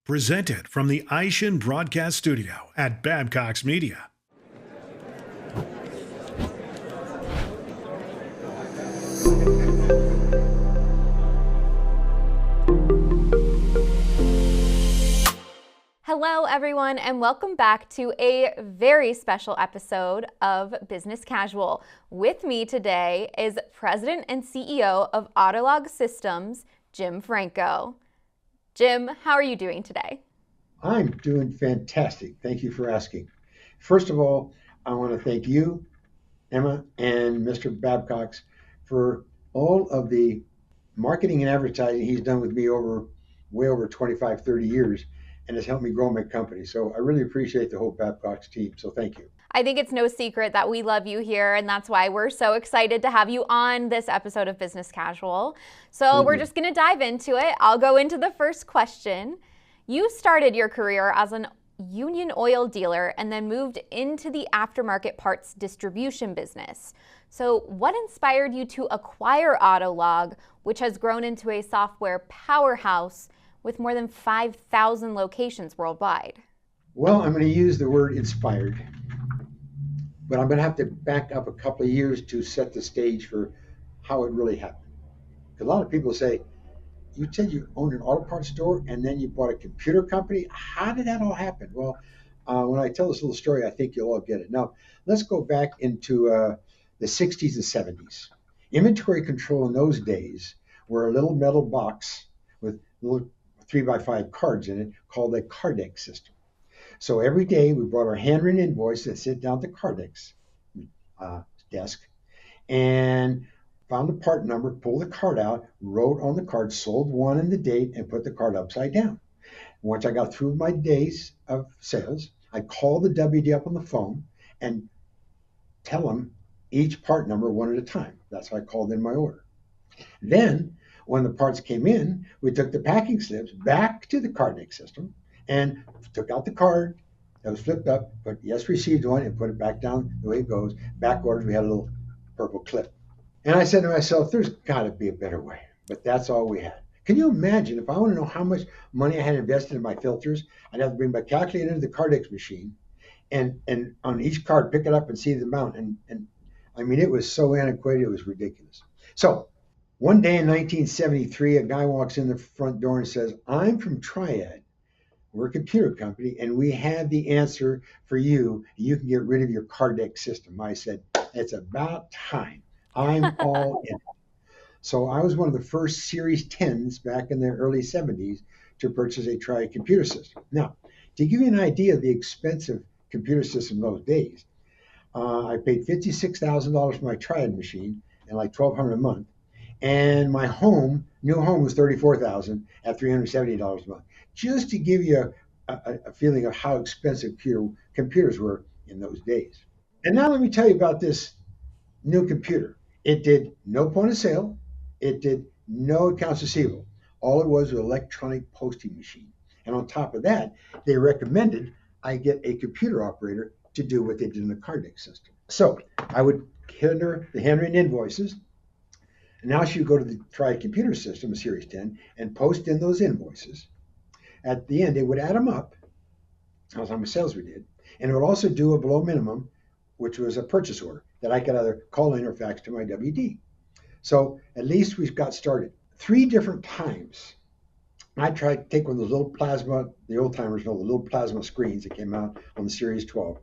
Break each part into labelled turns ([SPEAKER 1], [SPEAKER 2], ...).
[SPEAKER 1] Presented from the Aishin Broadcast Studio at Babcock's Media.
[SPEAKER 2] Hello, everyone, and welcome back to a very special episode of Business Casual. With me today is President and CEO of Autologue Systems, Jim Franco. Jim, how are you doing today?
[SPEAKER 3] I'm doing fantastic. Thank you for asking. First of all, I want to thank you, Emma, and Mr. Babcock's for all of the marketing and advertising he's done with me way over 25, 30 years, and has helped me grow my company. So I really appreciate the whole Babcock's team. So thank you.
[SPEAKER 2] I think it's no secret that we love you here, and that's why we're so excited to have you on this episode of Business Casual. So we're just going to dive into it. I'll go into the first question. You started your career as an Union Oil dealer and then moved into the aftermarket parts distribution business. So what inspired you to acquire Autologue, which has grown into a software powerhouse with more than 5,000 locations worldwide?
[SPEAKER 3] Well, I'm going to use the word inspired, but I'm going to have to back up a couple of years to set the stage for how it really happened. A lot of people say, you said you owned an auto parts store and then you bought a computer company. How did that all happen? Well, when I tell this little story, I think you'll all get it. Now, let's go back into the 60s and 70s. Inventory control in those days were a little metal box with little 3x5 cards in it called a Cardex system. So every day we brought our handwritten invoice that sit down at the Cardex desk and found the part number, pulled the card out, wrote on the card, sold one and the date, and put the card upside down. Once I got through my days of sales, I called the WD up on the phone and tell them each part number one at a time. That's how I called in my order. Then, when the parts came in, we took the packing slips back to the Cardex system and took out the card that was flipped up, put yes received one, and put it back down the way it goes. Back orders, we had a little purple clip. And I said to myself, there's got to be a better way. But that's all we had. Can you imagine if I want to know how much money I had invested in my filters, I'd have to bring my calculator into the Cardex machine and on each card pick it up and see the amount. And I mean, it was so antiquated, it was ridiculous. So one day in 1973, a guy walks in the front door and says, I'm from Triad. We're a computer company, and we have the answer for you. You can get rid of your Cardex system. I said, it's about time. I'm all in. So I was one of the first Series 10s back in the early 70s to purchase a Triad computer system. Now, to give you an idea of the expensive computer system those days, I paid $56,000 for my Triad machine and like $1,200 a month. And my new home was $34,000 at $370 a month. Just to give you a feeling of how expensive computers were in those days. And now let me tell you about this new computer. It did no point of sale. It did no accounts receivable. All it was an electronic posting machine. And on top of that, they recommended I get a computer operator to do what they did in the Cardex system. So I would enter the handwritten invoices. And now she would go to the Triad computer system, a Series 10, and post in those invoices. At the end, it would add them up. That was how much sales we did. And it would also do a below minimum, which was a purchase order that I could either call in or fax to my WD. So at least we got started. 3 different times, I tried to take one of those little plasma, the old timers know the little plasma screens that came out on the Series 12.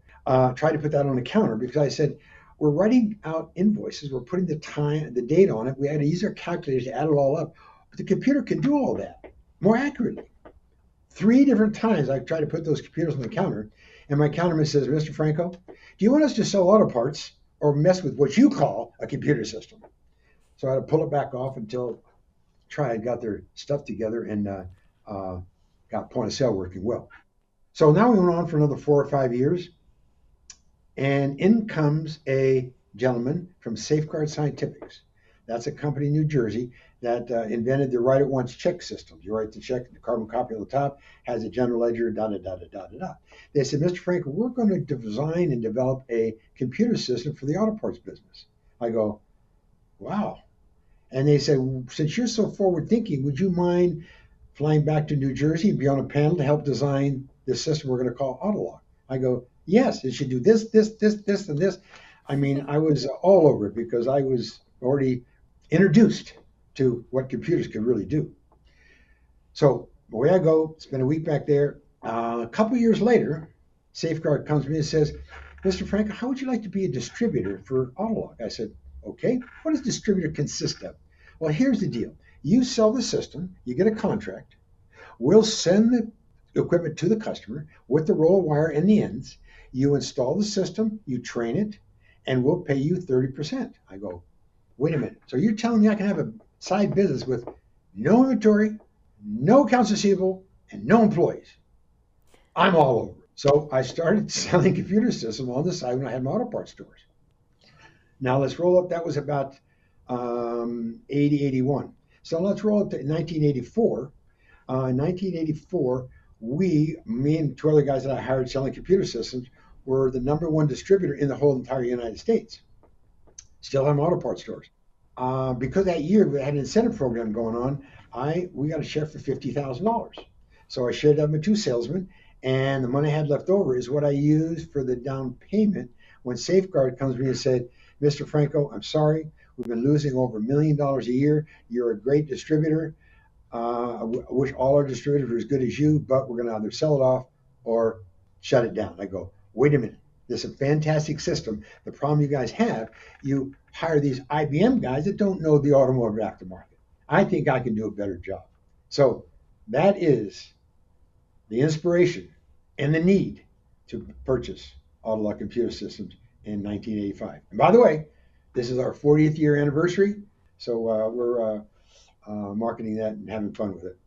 [SPEAKER 3] Tried to put that on the counter because I said, we're writing out invoices, we're putting the time, the date on it. We had to use our calculators to add it all up. But the computer can do all that more accurately. 3 different times I tried to put those computers on the counter, and my counterman says, Mr. Franco, do you want us to sell auto parts or mess with what you call a computer system? So I had to pull it back off until Triad got their stuff together and got point of sale working well. So now we went on for another 4 or 5 years, and in comes a gentleman from Safeguard Scientifics. That's a company in New Jersey that invented the write-at-once check system. You write the check, the carbon copy on the top, has a general ledger, da-da-da-da-da-da-da. They said, Mr. Franco, we're going to design and develop a computer system for the auto parts business. I go, wow. And they said, since you're so forward-thinking, would you mind flying back to New Jersey and be on a panel to help design this system we're going to call Autologue? I go, yes, it should do this, and this. I mean, I was all over it because I was already introduced to what computers could really do. So away I go, spend a week back there. A couple of years later, Safeguard comes to me and says, Mr. Franco, how would you like to be a distributor for Autologue? I said, okay, what does distributor consist of? Well, here's the deal. You sell the system, you get a contract. We'll send the equipment to the customer with the roll of wire and the ends. You install the system, you train it, and we'll pay you 30%. I go, wait a minute. So you're telling me I can have a side business with no inventory, no accounts receivable, and no employees? I'm all over. So I started selling computer systems on the side when I had my auto parts stores. Now let's roll up. That was about 80, 81. So let's roll up to 1984. In 1984, me and two other guys that I hired selling computer systems were the number one distributor in the whole entire United States. Still have auto parts stores. Because that year we had an incentive program going on, we got a share for $50,000. So I shared that with two salesmen, and the money I had left over is what I used for the down payment when Safeguard comes to me and said, Mr. Franco, I'm sorry, we've been losing over $1 million a year. You're a great distributor. I wish all our distributors were as good as you, but we're going to either sell it off or shut it down. I go, wait a minute. This is a fantastic system. The problem you guys have, you hire these IBM guys that don't know the automotive aftermarket. I think I can do a better job. So that is the inspiration and the need to purchase Autologue Computer Systems in 1985. And by the way, this is our 40th year anniversary, so we're marketing that and having fun with it.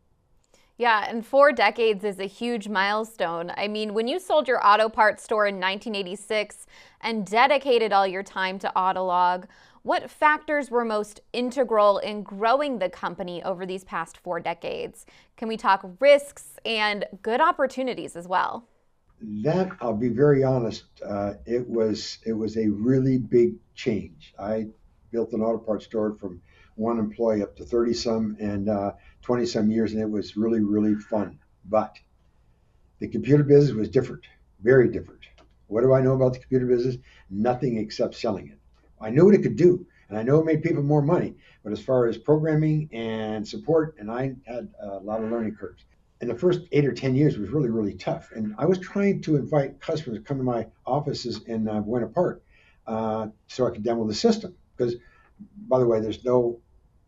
[SPEAKER 2] Yeah, and 4 decades is a huge milestone. I mean, when you sold your auto parts store in 1986 and dedicated all your time to Autologue, what factors were most integral in growing the company over these past 4 decades? Can we talk risks and good opportunities as well?
[SPEAKER 3] That, I'll be very honest, it was a really big change. I built an auto parts store from one employee up to 30 some and 20 some years, and it was really, really fun. But the computer business was different, very different. What do I know about the computer business? Nothing except selling it. I knew what it could do, and I know it made people more money. But as far as programming and support, and I had a lot of learning curves. And the first 8 or 10 years was really, really tough. And I was trying to invite customers to come to my offices in Buena Park so I could demo the system. Because, by the way, there's no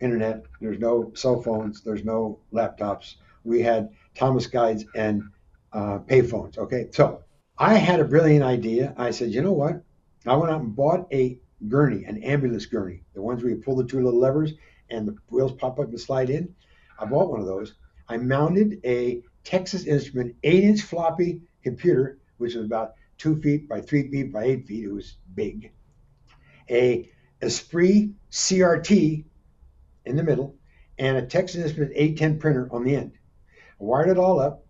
[SPEAKER 3] internet, there's no cell phones, there's no laptops. We had Thomas guides and payphones. Okay, so I had a brilliant idea. I said, you know what? I went out and bought a gurney, an ambulance gurney, the ones where you pull the two little levers and the wheels pop up and slide in. I bought one of those. I mounted a Texas Instrument 8-inch floppy computer, which was about 2 feet by 3 feet by 8 feet. It was big. A Esprit CRT in the middle, and a Texas Instrument 810 printer on the end. I wired it all up,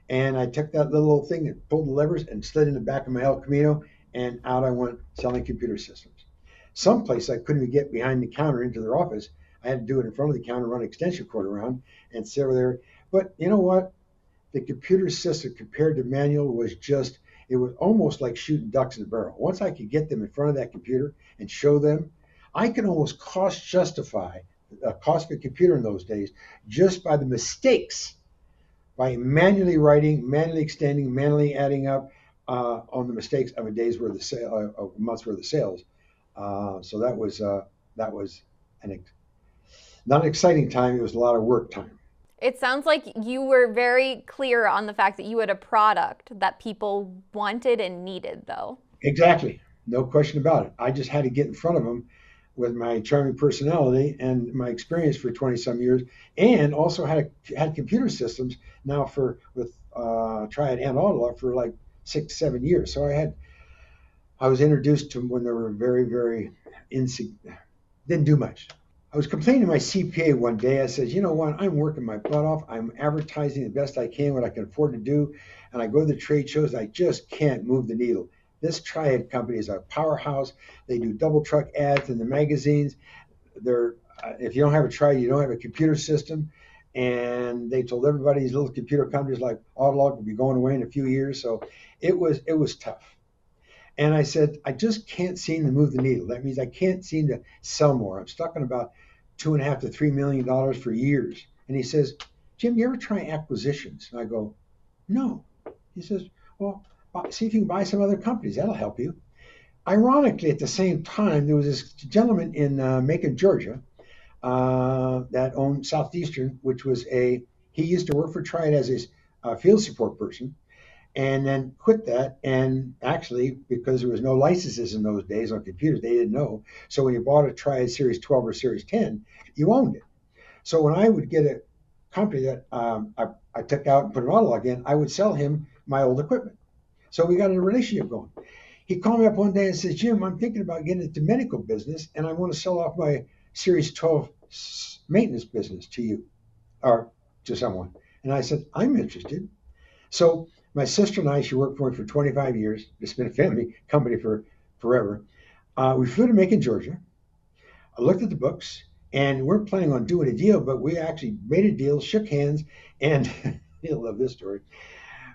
[SPEAKER 3] and I took that little thing and pulled the levers and slid in the back of my El Camino, and out I went selling computer systems. Someplace I couldn't even get behind the counter into their office. I had to do it in front of the counter, run an extension cord around, and sit over there. But you know what? The computer system compared to manual was just, it was almost like shooting ducks in a barrel. Once I could get them in front of that computer and show them, I could almost cost justify the cost of a computer in those days just by the mistakes, by manually writing, manually extending, manually adding up on the mistakes of a day's worth of sale, a month's worth of sales. So that was not an exciting time. It was a lot of work time.
[SPEAKER 2] It sounds like you were very clear on the fact that you had a product that people wanted and needed, though.
[SPEAKER 3] Exactly. No question about it. I just had to get in front of them with my charming personality and my experience for 20 some years, and also had computer systems now with Triad and Autologue for like 6, 7 years. So I was introduced to them when they were very, very didn't do much. I was complaining to my CPA one day. I said, you know what? I'm working my butt off. I'm advertising the best I can, what I can afford to do. And I go to the trade shows. I just can't move the needle. This Triad company is a powerhouse. They do double truck ads in the magazines. If you don't have a Triad, you don't have a computer system. and they told everybody these little computer companies like Autologue would be going away in a few years. So it was tough. And I said, I just can't seem to move the needle. That means I can't seem to sell more. I'm stuck on about $2.5 to $3 million for years. And he says, Jim, you ever try acquisitions? And I go, no. He says, well, see if you can buy some other companies. That'll help you. Ironically, at the same time, there was this gentleman in Macon, Georgia, that owned Southeastern, which was he used to work for Triad as a field support person, and then quit that. And actually, because there was no licenses in those days on computers, they didn't know. So when you bought a Triad Series 12 or Series 10, you owned it. So when I would get a company that I took out and put an Autologue in, I would sell him my old equipment. So we got a relationship going. He called me up one day and says, Jim, I'm thinking about getting into medical business, and I want to sell off my Series 12 maintenance business to you or to someone. And I said, I'm interested. So my sister and I, she worked for me for 25 years. It's been a family company for forever. We flew to Macon, Georgia. I looked at the books, and we're planning on doing a deal, but we actually made a deal, shook hands, and you'll love this story.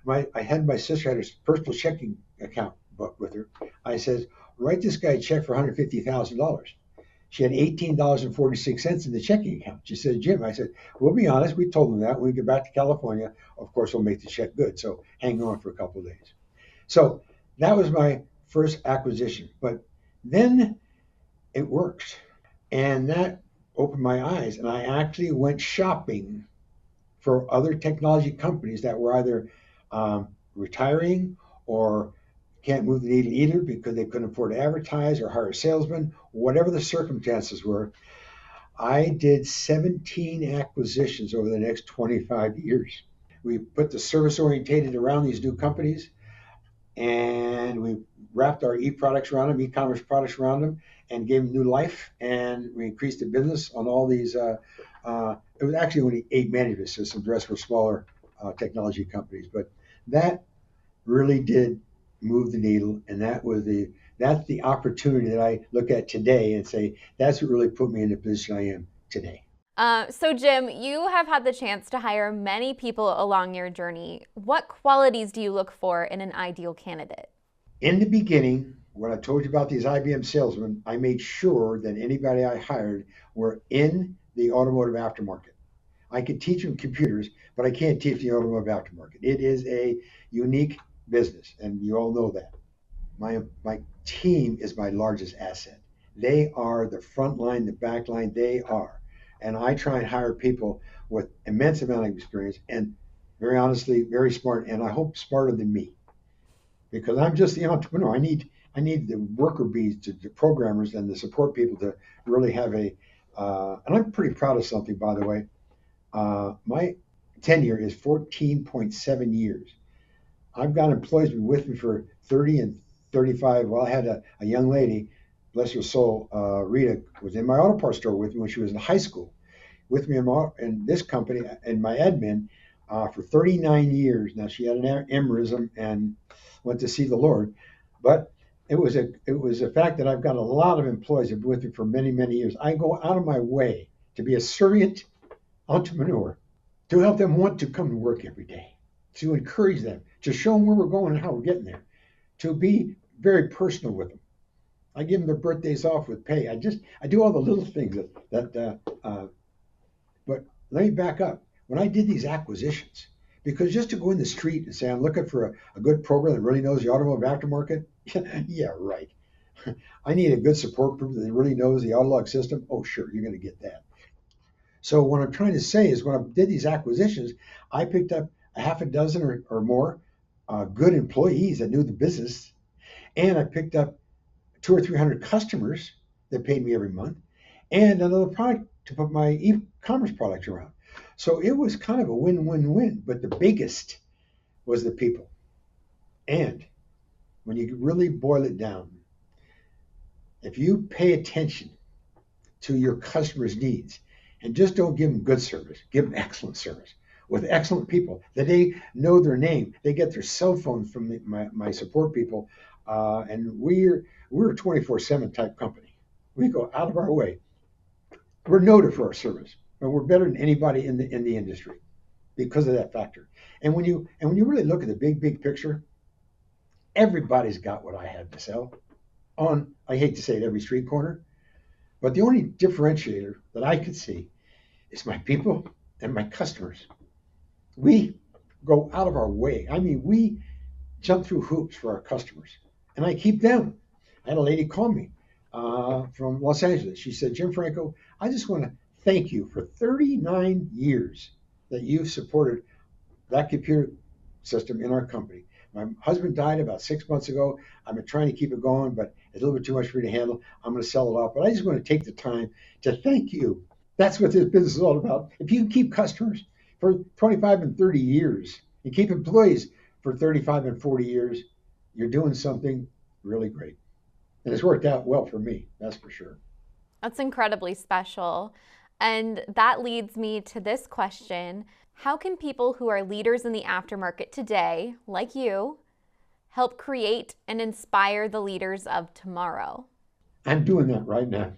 [SPEAKER 3] I had my sister had her personal checking account book with her. I said, write this guy a check for $150,000. She had $18.46 in the checking account. She said, Jim, I said, we'll be honest. We told them that when we get back to California, of course, we'll make the check good. So hang on for a couple of days. So that was my first acquisition. But then it worked. And that opened my eyes. And I actually went shopping for other technology companies that were either retiring or can't move the needle either because they couldn't afford to advertise or hire a salesman, whatever the circumstances were. I did 17 acquisitions over the next 25 years. We put the service orientated around these new companies, and we wrapped our e-products around them, e-commerce products around them, and gave them new life. And we increased the business on all these. It was actually only 8 management systems. The rest were smaller technology companies. But that really did move the needle, and that's the opportunity that I look at today and say that's what really put me in the position I am today.
[SPEAKER 2] So Jim, you have had the chance to hire many people along your journey. What qualities do you look for in an ideal candidate?
[SPEAKER 3] In the beginning, when I told you about these IBM salesmen, I made sure that anybody I hired were in the automotive aftermarket. I could teach them computers, but I can't teach the automotive aftermarket. It is a unique business, and you all know that. My team is my largest asset. They are the front line, the back line. They are, and I try and hire people with immense amount of experience and, very honestly, very smart, and I hope smarter than me, because I'm just the entrepreneur. I need the worker bees, the programmers, and the support people to really have and I'm pretty proud of something, by the way. My tenure is 14.7 years. I've got employees been with me for 30 and 35. Well, I had a young lady, bless her soul, Rita, was in my auto parts store with me when she was in high school, with me in this company, in my admin, for 39 years. Now, she had an aneurysm and went to see the Lord. But it was a fact that I've got a lot of employees that have been with me for many, many years. I go out of my way to be a servant entrepreneur, to help them want to come to work every day, to encourage them, to show them where we're going and how we're getting there, to be very personal with them. I give them their birthdays off with pay. I do all the little things but let me back up. When I did these acquisitions, because just to go in the street and say, I'm looking for a good program that really knows the automotive aftermarket, yeah, right. I need a good support group that really knows the Autologue system. Oh, sure, you're going to get that. So what I'm trying to say is when I did these acquisitions, I picked up a half a dozen or more good employees that knew the business, and I picked up 200 or 300 customers that paid me every month, and another product to put my e-commerce products around. So it was kind of a win-win-win, but the biggest was the people. And when you really boil it down, if you pay attention to your customers' needs and just don't give them good service, give them excellent service with excellent people that they know their name. They get their cell phone from my support people, and we're a 24/7 type company. We go out of our way. We're noted for our service. and we're better than anybody in the industry because of that factor. And when you really look at the big picture, everybody's got what I have to sell on. I hate to say it, every street corner, but the only differentiator that I could see is my people and my customers. We go out of our way. I mean, we jump through hoops for our customers, and I keep them. I had a lady call me from Los Angeles. She said, Jim Franco, I just want to thank you for 39 years that you've supported that computer system in our company. My husband died about 6 months ago. I've been trying to keep it going, but it's a little bit too much for me to handle. I'm going to sell it off, but I just want to take the time to thank you. That's what this business is all about. If you can keep customers for 25 and 30 years and keep employees for 35 and 40 years, you're doing something really great. And it's worked out well for me, that's for sure.
[SPEAKER 2] That's incredibly special. And that leads me to this question. How can people who are leaders in the aftermarket today, like you, help create and inspire the leaders of tomorrow?
[SPEAKER 3] I'm doing that right now.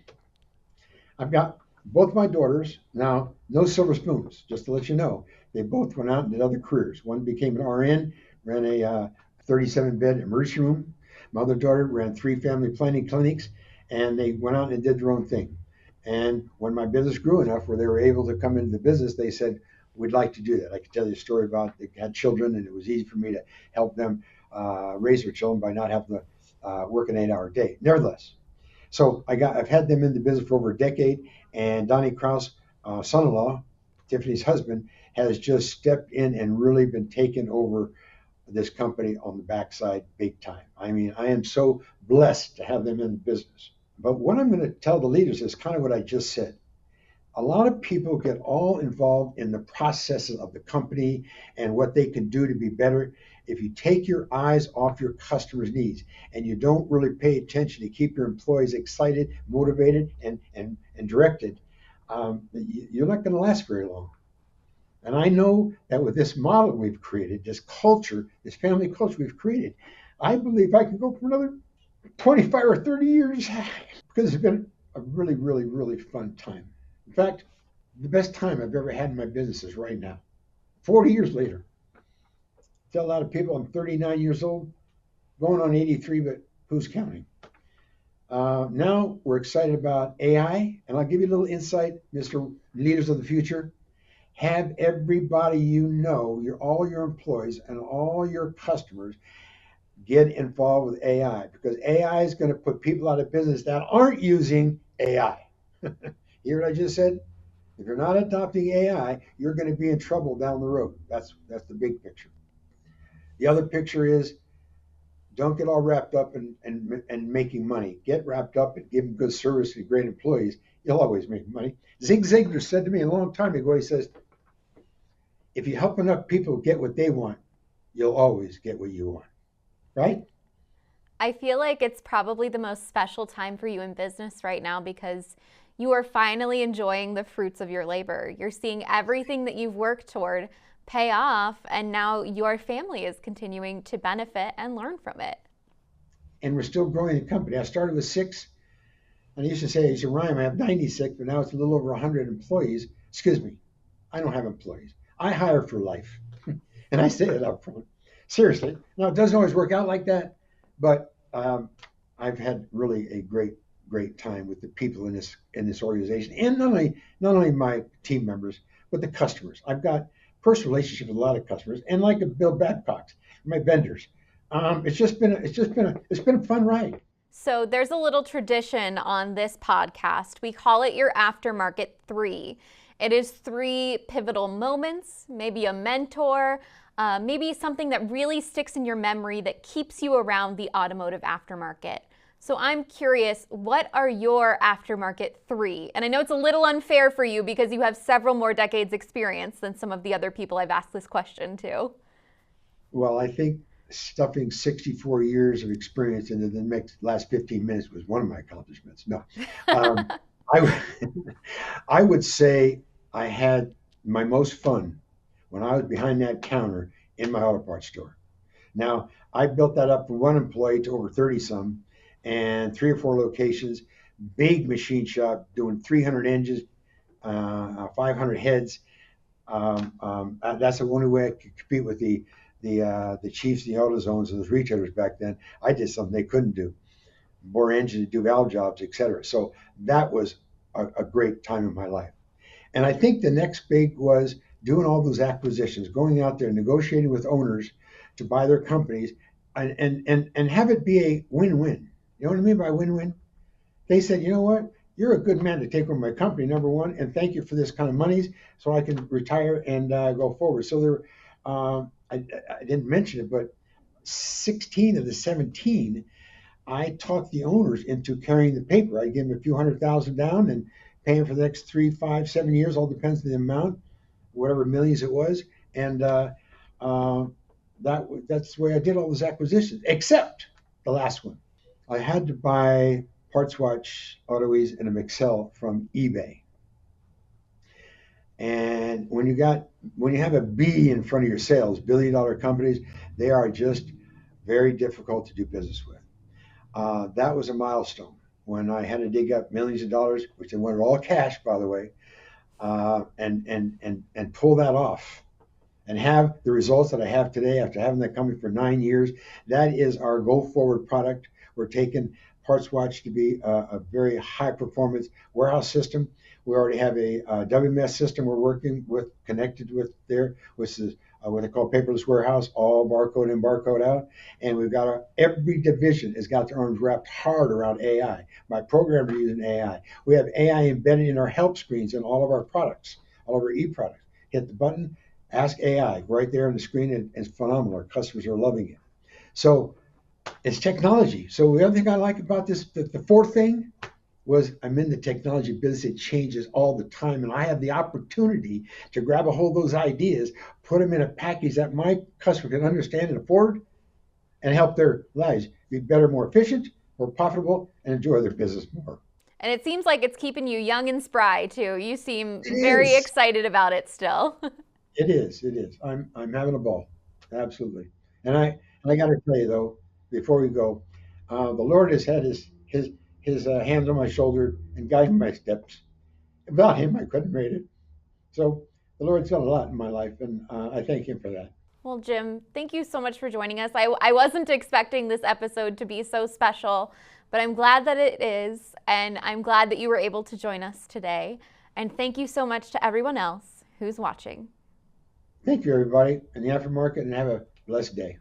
[SPEAKER 3] I've got both my daughters now, no silver spoons, just to let you know. They both went out and did other careers. One became an RN, ran a 37-bed emergency room. My other daughter ran 3 family planning clinics, and they went out and did their own thing. And when my business grew enough where they were able to come into the business, they said, we'd like to do that. I could tell you a story about they had children, and it was easy for me to help them raise their children by not having to work an 8-hour day. Nevertheless, so I've had them in the business for over a decade, and Donnie Krause, son-in-law, Tiffany's husband, has just stepped in and really been taking over this company on the backside big time. I mean, I am so blessed to have them in the business. But what I'm going to tell the leaders is kind of what I just said. A lot of people get all involved in the processes of the company and what they can do to be better. If you take your eyes off your customers' needs and you don't really pay attention to keep your employees excited, motivated, and directed, you're not going to last very long. And I know that with this model we've created, this culture, this family culture we've created, I believe I can go for another 25 or 30 years because it's been a really, really, really fun time. In fact, the best time I've ever had in my business is right now, 40 years later. I tell a lot of people I'm 39 years old, going on 83, but who's counting? Now we're excited about AI, and I'll give you a little insight, Mr. Leaders of the Future. Have everybody all your employees and all your customers get involved with AI, because AI is going to put people out of business that aren't using AI. Hear what I just said? If you're not adopting AI, you're going to be in trouble down the road. That's the big picture. The other picture is don't get all wrapped up in making money. Get wrapped up in giving good service to great employees. You'll always make money. Zig Ziglar said to me a long time ago, he says, if you help enough people get what they want, you'll always get what you want. Right?
[SPEAKER 2] I feel like it's probably the most special time for you in business right now because you are finally enjoying the fruits of your labor. You're seeing everything that you've worked toward pay off, and now your family is continuing to benefit and learn from it.
[SPEAKER 3] And we're still growing the company. I started with 6, and I used to say, it's a rhyme, I have 96, but now it's a little over 100 employees. Excuse me, I don't have employees. I hire for life, and I say it up front. Seriously. Now, it doesn't always work out like that, but I've had really a great time with the people in this organization, and not only my team members, but the customers. I've got personal relationship with a lot of customers, and like Bill Babcock's, my vendors. It's been a fun ride.
[SPEAKER 2] So there's a little tradition on this podcast. We call it your aftermarket 3. It is 3 pivotal moments, maybe a mentor, maybe something that really sticks in your memory that keeps you around the automotive aftermarket. So I'm curious, what are your aftermarket 3? And I know it's a little unfair for you because you have several more decades experience than some of the other people I've asked this question to.
[SPEAKER 3] Well, I think stuffing 64 years of experience into the last 15 minutes was one of my accomplishments. No, I would say I had my most fun when I was behind that counter in my auto parts store. Now, I built that up from 1 employee to over 30 some, and 3 or 4 locations, big machine shop doing 300 engines, 500 heads. That's the only way I could compete with the chiefs, the AutoZones, and those retailers back then. I did something they couldn't do: bore engines, do valve jobs, etc. So that was a great time in my life. And I think the next big was doing all those acquisitions, going out there, negotiating with owners to buy their companies, and have it be a win-win. You know what I mean by win-win? They said, you know what? You're a good man to take over my company, number one, and thank you for this kind of monies so I can retire and go forward. So there, I didn't mention it, but 16 of the 17, I talked the owners into carrying the paper. I give them a few $100,000 down and paying for the next 3, 5, 7 years, all depends on the amount, whatever millions it was. And that's the way I did all those acquisitions, except the last one. I had to buy Parts Watch, Auto Ease, and a McSell from eBay. And when you have a B in front of your sales, billion-dollar companies, they are just very difficult to do business with. That was a milestone when I had to dig up millions of dollars, which they wanted all cash, by the way, and pull that off and have the results that I have today after having that company for 9 years. That is our go forward product. We're taking Parts Watch to be a very high performance warehouse system. We already have a WMS system we're working with, connected with there, which is what they call paperless warehouse, all barcode in, barcode out. And we've got every division has got their arms wrapped hard around AI. My programmers are using AI. We have AI embedded in our help screens in all of our products, all of our e-products. Hit the button, ask AI right there on the screen, and it's phenomenal. Our customers are loving it. So it's technology. So the other thing I like about this, the fourth thing, was I'm in the technology business. It changes all the time, and I have the opportunity to grab a hold of those ideas, put them in a package that my customer can understand and afford, and help their lives be better, more efficient, more profitable, and enjoy their business more.
[SPEAKER 2] And it seems like it's keeping you young and spry too. You seem
[SPEAKER 3] It
[SPEAKER 2] very
[SPEAKER 3] is.
[SPEAKER 2] excited about it still.
[SPEAKER 3] It is. It is. I'm having a ball, absolutely. And I got to tell you though, before we go, the Lord has had his hands on my shoulder and guiding my steps. Without Him, I couldn't have made it. So the Lord's done a lot in my life, and I thank Him for that.
[SPEAKER 2] Well, Jim, thank you so much for joining us. I wasn't expecting this episode to be so special, but I'm glad that it is, and I'm glad that you were able to join us today. And thank you so much to everyone else who's watching.
[SPEAKER 3] Thank you, everybody, in the aftermarket, and have a blessed day.